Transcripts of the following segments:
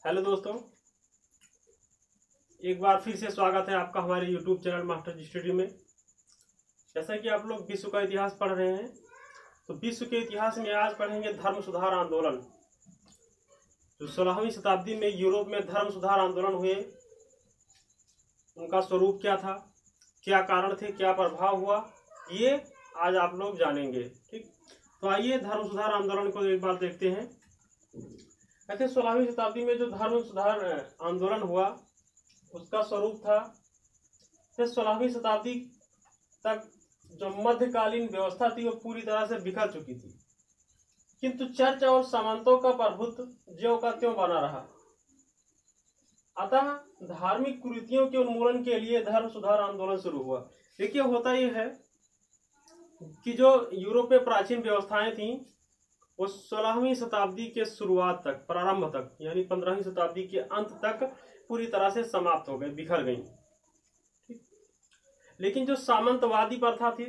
Hello दोस्तों, एक बार फिर से स्वागत है आपका हमारे YouTube चैनल मास्टर स्टडी में। जैसा कि आप लोग विश्व का इतिहास पढ़ रहे हैं, तो विश्व के इतिहास में आज पढ़ेंगे धर्म सुधार आंदोलन। जो 16वीं शताब्दी में यूरोप में धर्म सुधार आंदोलन हुए, उनका स्वरूप क्या था, क्या कारण थे, क्या प्रभाव हुआ, ये आज आप लोग जानेंगे। ठीक, तो आइए धर्म सुधार आंदोलन को एक बार देखते हैं। ऐसे 16वीं शताब्दी में जो धर्म सुधार आंदोलन हुआ, उसका स्वरूप था कि 16वीं शताब्दी तक जो मध्यकालीन व्यवस्था थी वो पूरी तरह से बिखर चुकी थी, किंतु चर्च और सामंतों का प्रभुत्व ज्यों का त्यों बना रहा। अतः धार्मिक कुरीतियों के उन्मूलन के लिए धर्म सुधार आंदोलन शुरू हुआ। देखिए, होता यह है कि जो यूरोप में प्राचीन व्यवस्थाएं थी वो 16वीं शताब्दी के शुरुआत तक, प्रारंभ तक, यानी 15वीं शताब्दी के अंत तक पूरी तरह से समाप्त हो गई, बिखर गई। लेकिन जो सामंतवादी प्रथा थी,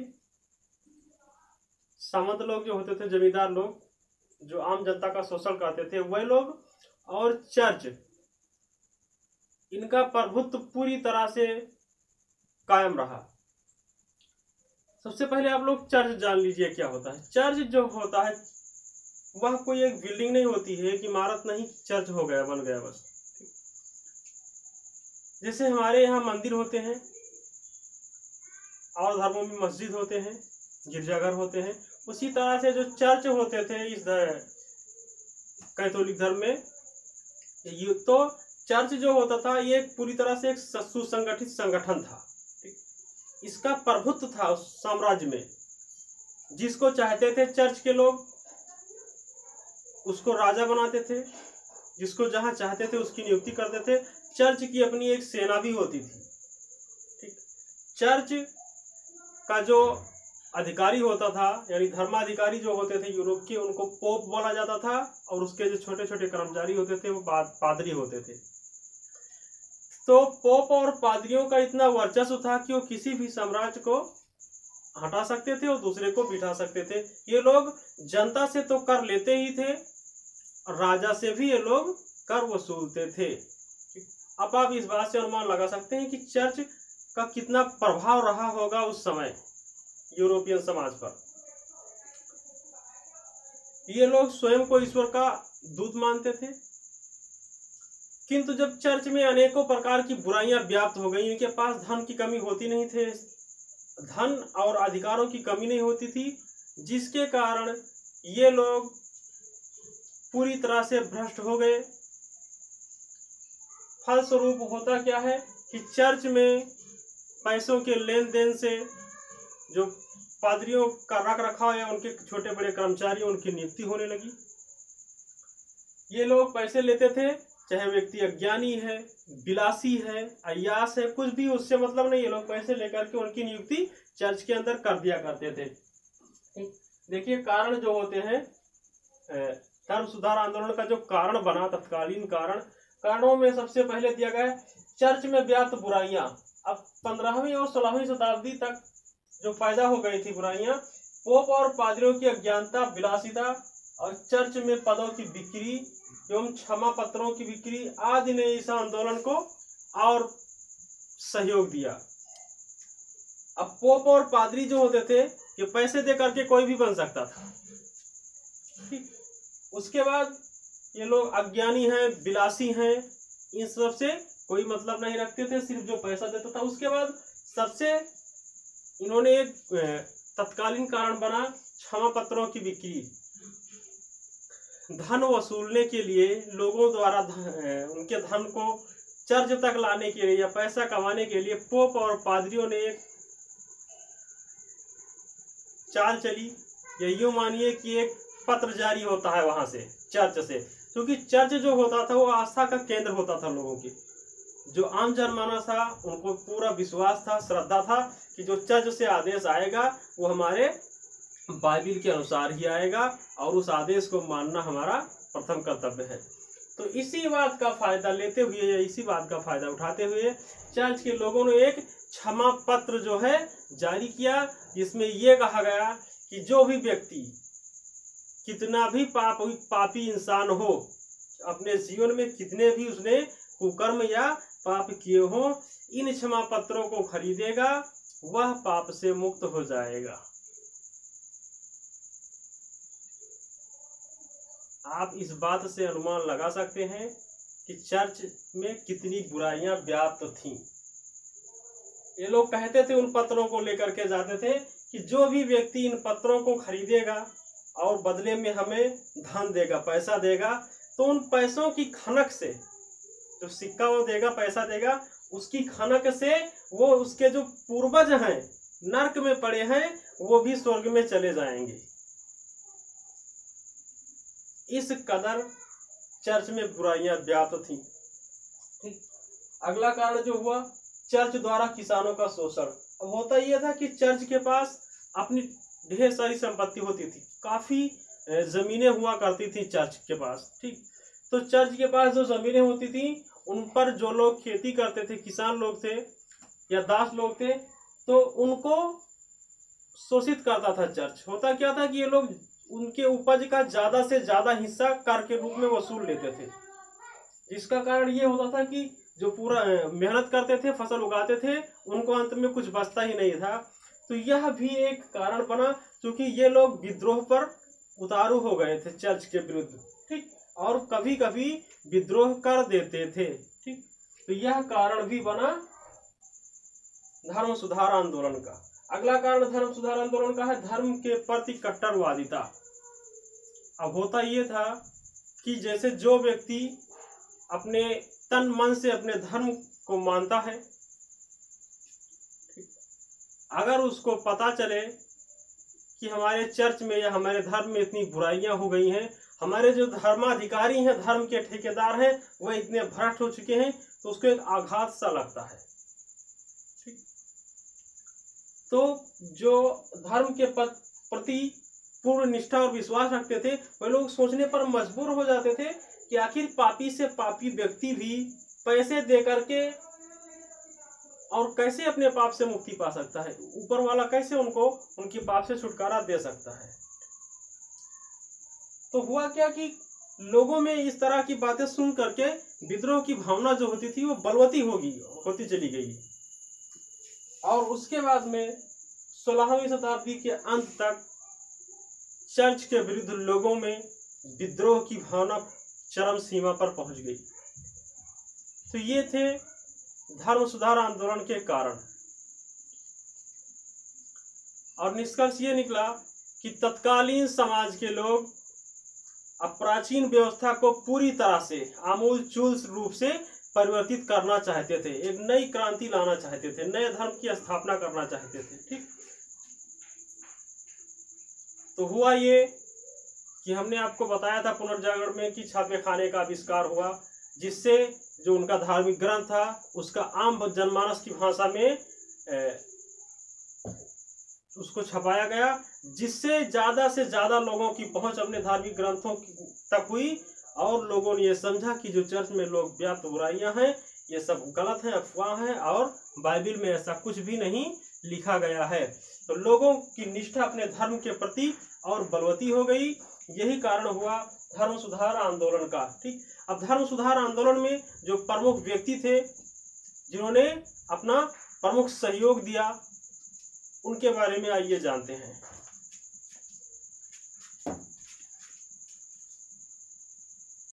सामंत लोग जो होते थे, जमींदार लोग जो आम जनता का शोषण करते थे, वह लोग और चर्च, इनका प्रभुत्व पूरी तरह से कायम रहा। सबसे पहले आप लोग चर्च जान लीजिए क्या होता है। चर्च जो होता है वह कोई एक बिल्डिंग नहीं होती है, एक इमारत नहीं, चर्च हो गया, बन गया बस। जैसे हमारे यहाँ मंदिर होते हैं और धर्मों में मस्जिद होते हैं, गिरजाघर होते हैं, उसी तरह से जो चर्च होते थे इस कैथोलिक धर्म में, तो चर्च जो होता था ये पूरी तरह से एक सुसंगठित संगठन था। इसका प्रभुत्व था उस साम्राज्य में। जिसको चाहते थे चर्च के लोग उसको राजा बनाते थे, जिसको जहां चाहते थे उसकी नियुक्ति करते थे। चर्च की अपनी एक सेना भी होती थी। ठीक, चर्च का जो अधिकारी होता था, यानी धर्माधिकारी जो होते थे यूरोप के, उनको पोप बोला जाता था, और उसके जो छोटे छोटे कर्मचारी होते थे वो पादरी होते थे। तो पोप और पादरियों का इतना वर्चस्व था कि वो किसी भी साम्राज्य को हटा सकते थे और दूसरे को बिठा सकते थे। ये लोग जनता से तो कर लेते ही थे, राजा से भी ये लोग कर वसूलते थे। अब आप इस बात से अनुमान लगा सकते हैं कि चर्च का कितना प्रभाव रहा होगा उस समय यूरोपियन समाज पर। ये लोग स्वयं को ईश्वर का दूत मानते थे, किंतु जब चर्च में अनेकों प्रकार की बुराइयां व्याप्त हो गई, इनके पास धन की कमी होती नहीं थी, धन और अधिकारों की कमी नहीं होती थी, जिसके कारण ये लोग पूरी तरह से भ्रष्ट हो गए। फलस्वरूप होता क्या है कि चर्च में पैसों के लेन देन से जो पादरियों का रख रखाव या उनके छोटे बड़े कर्मचारी, उनकी नियुक्ति होने लगी। ये लोग पैसे लेते थे, चाहे व्यक्ति अज्ञानी है, बिलासी है, अय्यास है, कुछ भी उससे मतलब नहीं, ये लोग पैसे लेकर के उनकी नियुक्ति चर्च के अंदर कर दिया करते थे। देखिए, कारण जो होते हैं, धर्म सुधार आंदोलन का जो कारण बना, तत्कालीन कारणों में सबसे पहले दिया गया चर्च में व्याप्त बुराइयां। अब 15वीं और 16वीं शताब्दी तक जो पैदा हो गई थी बुराइयां, पोप और पादरियों की अज्ञानता, विलासिता और चर्च में पदों की बिक्री एवं क्षमा पत्रों की बिक्री आदि ने इस आंदोलन को और सहयोग दिया। अब पोप और पादरी जो होते थे, ये पैसे दे करके कोई भी बन सकता था। ठीक, उसके बाद ये लोग अज्ञानी हैं, बिलासी हैं, इन सब से कोई मतलब नहीं रखते थे, सिर्फ जो पैसा देता था। उसके बाद सबसे इन्होंने एक तत्कालीन कारण बना क्षमा पत्रों की बिक्री। धन वसूलने के लिए लोगों द्वारा उनके धन को चर्च तक लाने के लिए या पैसा कमाने के लिए पोप और पादरियों ने एक चाल चली। या यूं मानिए कि एक पत्र जारी होता है वहां से, चर्च से, क्योंकि चर्च जो होता था वो आस्था का केंद्र होता था लोगों की। जो आम जनमानस था उनको पूरा विश्वास था, श्रद्धा था कि जो चर्च से आदेश आएगा वो हमारे बाइबिल के अनुसार ही आएगा और उस आदेश को मानना हमारा प्रथम कर्तव्य है। तो इसी बात का फायदा लेते हुए या इसी बात का फायदा उठाते हुए चर्च के लोगों ने एक क्षमा पत्र जो है जारी किया, जिसमें यह कहा गया कि जो भी व्यक्ति कितना भी पापी इंसान हो, अपने जीवन में कितने भी उसने कुकर्म या पाप किए हों, इन क्षमा पत्रों को खरीदेगा वह पाप से मुक्त हो जाएगा। आप इस बात से अनुमान लगा सकते हैं कि चर्च में कितनी बुराइयां व्याप्त थीं। ये लोग कहते थे, उन पत्रों को लेकर के जाते थे कि जो भी व्यक्ति इन पत्रों को खरीदेगा और बदले में हमें धन देगा, पैसा देगा, तो उन पैसों की खनक से, जो सिक्का वो देगा, पैसा देगा, उसकी खनक से वो उसके जो पूर्वज हैं नरक में पड़े हैं वो भी स्वर्ग में चले जाएंगे। इस कदर चर्च में बुराइयां व्याप्त थी। ठीक, अगला कारण जो हुआ, चर्च द्वारा किसानों का शोषण। अब होता यह था कि चर्च के पास अपनी ढेर सारी संपत्ति होती थी, काफी जमीनें हुआ करती थी चर्च के पास। ठीक, तो चर्च के पास जो जमीनें होती थी उन पर जो लोग खेती करते थे, किसान लोग थे या दास लोग थे, तो उनको शोषित करता था चर्च। होता क्या था कि ये लोग उनके उपज का ज्यादा से ज्यादा हिस्सा कर के रूप में वसूल लेते थे, जिसका कारण ये होता था कि जो पूरा मेहनत करते थे, फसल उगाते थे, उनको अंत में कुछ बचता ही नहीं था। तो यह भी एक कारण बना, क्योंकि ये लोग विद्रोह पर उतारू हो गए थे चर्च के विरुद्ध। ठीक, और कभी कभी विद्रोह कर देते थे। ठीक, तो यह कारण भी बना धर्म सुधार आंदोलन का। अगला कारण धर्म सुधार आंदोलन का है धर्म के प्रति कट्टरवादिता। अब होता यह था कि जैसे जो व्यक्ति अपने तन मन से अपने धर्म को मानता है, अगर उसको पता चले कि हमारे चर्च में या हमारे धर्म में इतनी बुराइयां हो गई हैं, हमारे जो धर्माधिकारी हैं, धर्म के ठेकेदार हैं, वह इतने भ्रष्ट हो चुके हैं, तो उसको एक आघात सा लगता है। ठीक, तो जो धर्म के प्रति पूर्ण निष्ठा और विश्वास रखते थे, वे लोग सोचने पर मजबूर हो जाते थे कि आखिर पापी से पापी व्यक्ति भी पैसे दे करके और कैसे अपने पाप से मुक्ति पा सकता है, ऊपर वाला कैसे उनको उनके पाप से छुटकारा दे सकता है। तो हुआ क्या कि लोगों में इस तरह की बातें सुन करके विद्रोह की भावना जो होती थी वो बलवती होती चली गई। और उसके बाद में 16वीं शताब्दी के अंत तक चर्च के विरुद्ध लोगों में विद्रोह की भावना चरम सीमा पर पहुंच गई। तो ये थे धर्म सुधार आंदोलन के कारण। और निष्कर्ष ये निकला कि तत्कालीन समाज के लोग अब प्राचीन व्यवस्था को पूरी तरह से आमूलचूल रूप से परिवर्तित करना चाहते थे, एक नई क्रांति लाना चाहते थे, नए धर्म की स्थापना करना चाहते थे। ठीक, तो हुआ ये कि हमने आपको बताया था पुनर्जागरण में कि छापे खाने का आविष्कार हुआ, जिससे जो उनका धार्मिक ग्रंथ था उसका आम जनमानस की भाषा में उसको छपाया गया, जिससे ज्यादा से ज्यादा लोगों की पहुंच अपने धार्मिक ग्रंथों तक हुई। और लोगों ने यह समझा कि जो चर्च में लोग व्याप्त बुराइयां हैं ये सब गलत हैं, अफवाह हैं, और बाइबल में ऐसा कुछ भी नहीं लिखा गया है। तो लोगों की निष्ठा अपने धर्म के प्रति और बलवती हो गई। यही कारण हुआ धर्म सुधार आंदोलन का। ठीक, अब धर्म सुधार आंदोलन में जो प्रमुख व्यक्ति थे जिन्होंने अपना प्रमुख सहयोग दिया, उनके बारे में आइए जानते हैं।